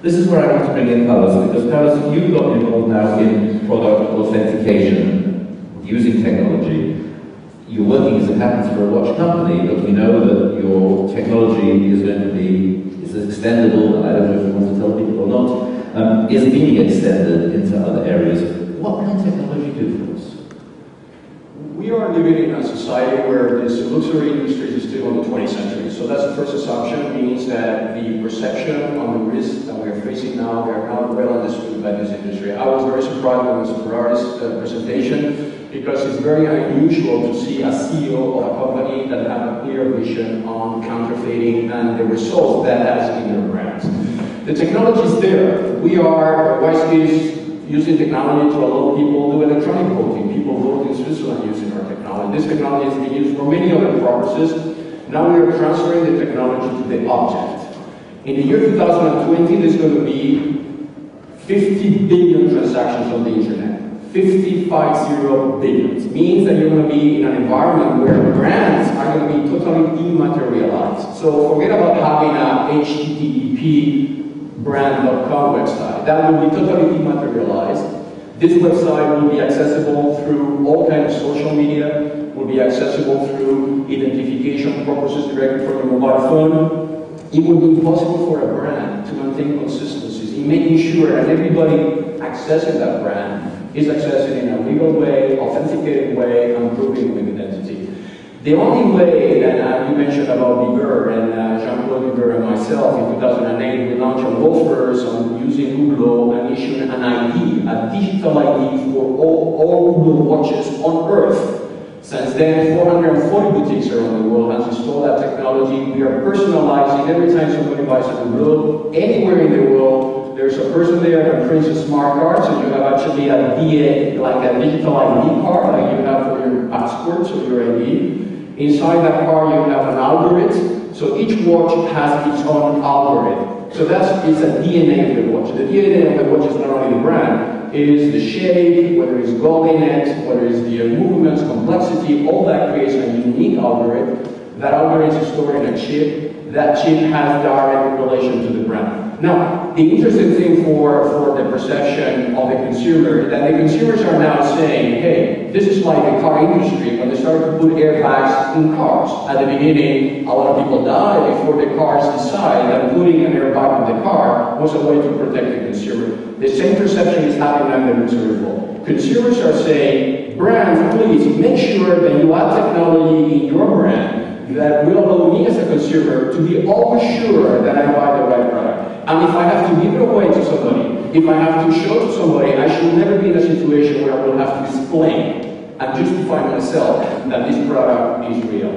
This is where I want to bring in Carlos, because Carlos, you've got involved now in product authentication using technology. You're working, as it happens, for a watch company, but we know that your technology is going to be extendable, and I don't know if you want to tell people or not, is being extended into other areas. What can technology do for us? We are living in a society where this luxury industry is still in the 20th century. So that's the first assumption, means that the perception on the risk that we are facing now, we are not well understood by this industry. I was very surprised when I was Ferrari's presentation, because it's very unusual to see a CEO of a company that have a clear vision on counterfeiting and the results that has in their brands. The technology is there. We are, WISeKey is using technology to allow people to do electronic voting. People vote in Switzerland using our technology. This technology has been used for many other purposes. Now we are transferring the technology to the object. In the year 2020, there's going to be 50 billion transactions on the internet. 50 billion. Means that you're going to be in an environment where brands are going to be totally dematerialized. So forget about having a HTTP brand.com website. That will be totally dematerialized. This website will be accessible through all kinds of social media, will be accessible through identification purposes directly from your mobile phone. It will be possible for a brand to maintain consistencies in making sure that everybody accessing that brand is accessing in a legal way, authenticated way, and proving with identity. The only way that you mentioned about Bieber and Jean-Claude Bieber and myself in 2008, we launched a Wolfers on using Google and issuing an ID, a digital ID for all Google watches on Earth. Since then, 440 boutiques around the world has installed that technology. We are personalizing every time somebody buys a Google, anywhere in the world. There's a person there that prints a smart card, so you have actually a DA, like a digital ID card, like you have for your passport, so your ID. Inside that card, you have an algorithm. So each watch has its own algorithm. So it's a DNA of the watch. The DNA of the watch is not only the brand, it is the shape, whether it's gold in it, whether it's the movements, complexity, all that creates a unique algorithm. That algorithm is stored in a chip. That chip has direct relation to the brand. Now, the interesting thing for the perception of the consumer, that the consumers are now saying, hey, this is like the car industry when they started to put airbags in cars. At the beginning, a lot of people died before the cars decided that putting an airbag in the car was a way to protect the consumer. The same perception is happening at the luxury world. Consumers are saying, brands, please make sure that you add technology in your brand that will allow me as a consumer to be always sure that I buy the right product. And if I have to give it away to somebody, if I have to show to somebody, I should never be in a situation where I will have to explain and justify myself that this product is real.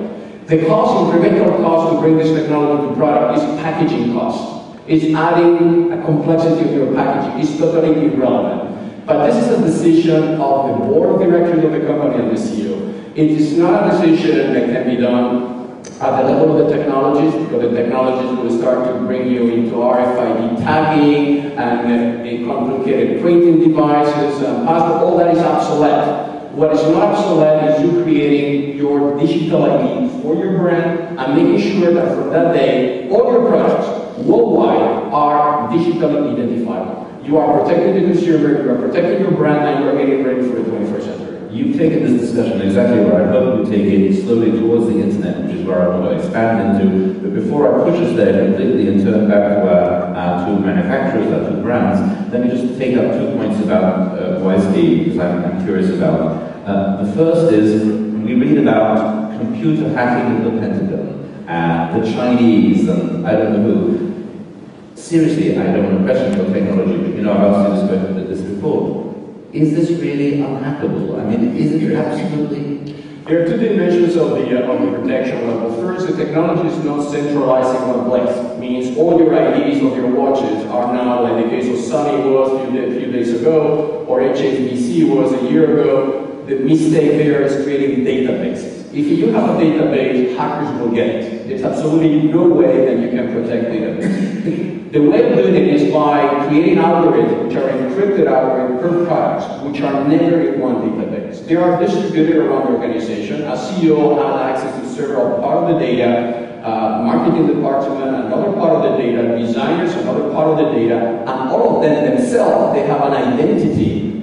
The cost, incremental cost to bring this technology to product is packaging cost. It's adding a complexity of your packaging. It's totally irrelevant. But this is a decision of the board of directors of the company and the CEO. It is not a decision that can be done at the level of the technologies, because the technologies will start to bring you into RFID tagging and complicated printing devices and passport. All that is obsolete. What is not obsolete is you creating your digital ID for your brand and making sure that from that day, all your products worldwide are digitally identifiable. You are protecting the consumer, you are protecting your brand, and you are getting ready for the 21st century. You've taken this discussion exactly where I hope you take it slowly towards the internet, which is where I want to expand into. But before I push us there completely and turn back to our two manufacturers, our two brands, let me just take up 2 points about WISeKey, because I'm curious about. The first is, we read about computer hacking at the Pentagon, the Chinese, and I don't know who. Seriously, I don't want to question your technology, but you know, I've asked you this before. Is this really unhackable? I mean, is it absolutely? There are two dimensions of the protection level. First, the technology is not centralized in one place. It means all your IDs of your watches are now, like the case of Sony was a few days ago, or HSBC was a year ago. The mistake there is creating databases. If you have a database, hackers will get it. There's absolutely no way that you can protect databases. The way of doing it is by creating algorithms, which are encrypted algorithms per products, which are never in one database. They are distributed around the organization. A CEO has access to several parts of the data, marketing department, another part of the data, designers, another part of the data, and all of them themselves, they have an identity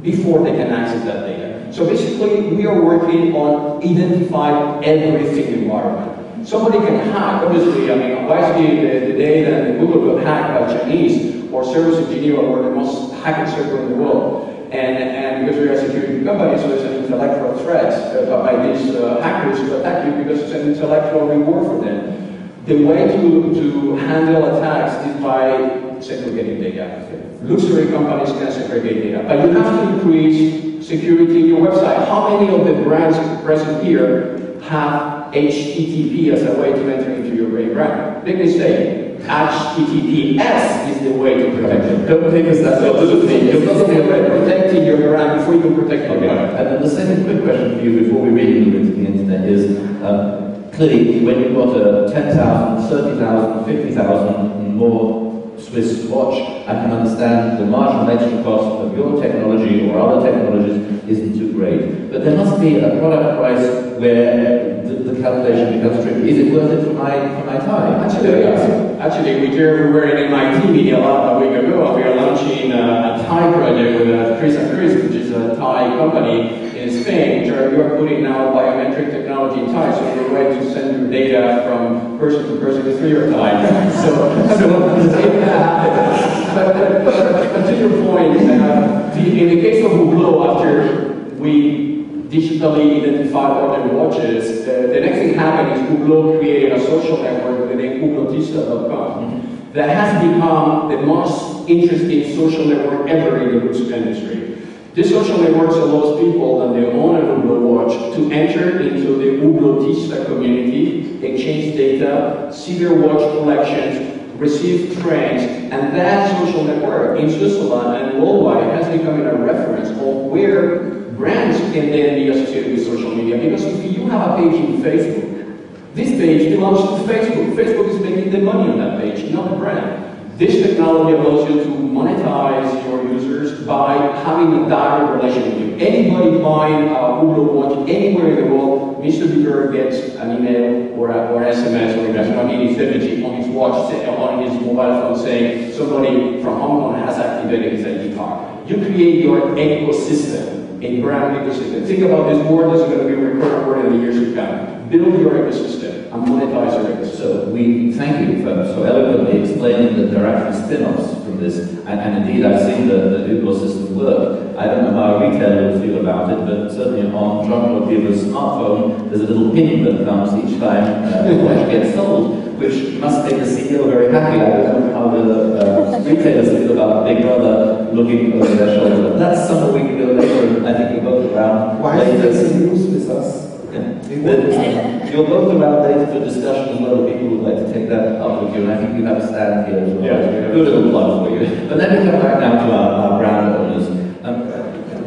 before they can access that data. So basically, we are working on identifying everything environment. Somebody can hack, obviously, I mean, WISeKey, the day that Google got hacked by Chinese, or service engineers were the most hacked server in the world. And because we are a security company, so it's an intellectual threat by these hackers to attack you because it's an intellectual reward for them. The way to handle attacks is by segregating data. Luxury companies can segregate data, but you have to increase security in your website. How many of the brands present here have HTTP as a way to enter into your brand? Big mistake. HTTPS is the way to protect it. Don't take us that absolutely. You're not going to be protecting your brand before you can protect your brand. And then the second quick question for you before we really move into the internet is, clearly when you've got 10,000, 30,000, 50,000 more Swiss watch, I can understand the marginal extra cost of your technology or other technologies isn't too great. But there must be a product price where the calculation becomes tricky. Is it worth it for my time? Actually, we're wearing MIT meeting a week ago. We are launching a Thai project with Chris and Chris, which is a Thai company in Spain, which you are putting now biometric technology in Thai, so the way to send your data from person to person is real time. But to your point, in the case of Hublot, after we digitally identified all the watches, the next thing happened is Hublot created a social network with the name hublotista.com that has become the most interesting social network ever in the luxury industry. This social network allows people that they own a Hublot watch to enter into the Hublotista community, exchange data, see their watch collections, receive trends, and that social network in Switzerland and worldwide has become a reference of where brands can then be associated with social media. Because if you have a page in Facebook, this page belongs to Facebook. Facebook is making the money on that page, not the brand. This technology allows you to monetize your users by having a direct relation with you. Anybody buying a Hublot watch anywhere in the world, Mr. Bieber gets an email or SMS or his image on his watch, on his mobile phone saying somebody from Hong Kong has activated his ID card. You create your ecosystem, a brand ecosystem. Think about this word that's going to be a recurring word in the years to come. Build your ecosystem and monetize your ecosystem. So we thank you for so eloquently explaining that there are actually spin-offs from this, and indeed I've seen the ecosystem work. I don't know how a retailer will feel about it, but certainly on John or Beaver's smartphone, there's a little ping that comes each time the watch gets sold, which must make the CEO very happy. I don't know how the retailers feel about Big Brother looking over their shoulder. But that's something we can go later, and I think we're both around. Why is this news with us? You're both around later for discussion as well. People would like to take that up with you, and I think you have a stand here as well. Yeah, good little plug for you. But let me come back now to our brand owners.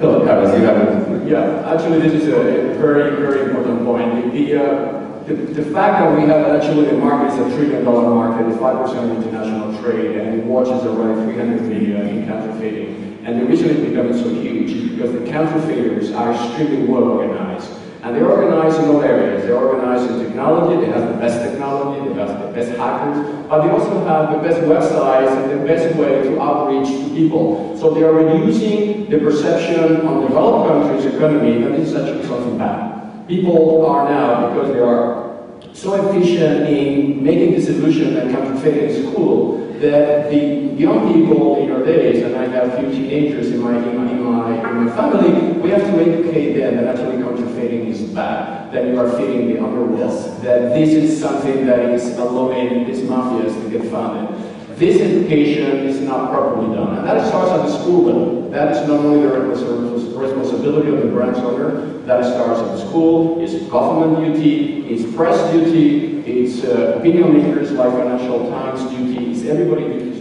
Go on, Carlos, you have it. Yeah, actually, this is a very, very important point. The fact that we have actually the market is $1 trillion market, 5% international trade, and watches are around 300 million in counterfeiting. And the reason it's becoming so huge is because the counterfeiters are extremely well organized. And they're organized in all areas. They're organized in technology, they have the best technology, they have the best hackers, but they also have the best websites and the best way to outreach to people. So they are reducing the perception on developed countries' economy that this is actually something bad. People are now, because they are so efficient in making this illusion that counterfeiting is cool, that the young people in our days, and I have a few teenagers in my family, we have to educate them that actually counterfeiting is bad, that you are feeding the underworld, that this is something that is allowing these mafias to get funded. This education is not properly done, and that starts at the school level. That is not only the responsibility of the brand owner, that starts at the school, it's government duty, it's press duty, it's opinion makers like Financial Times duty, it's everybody duty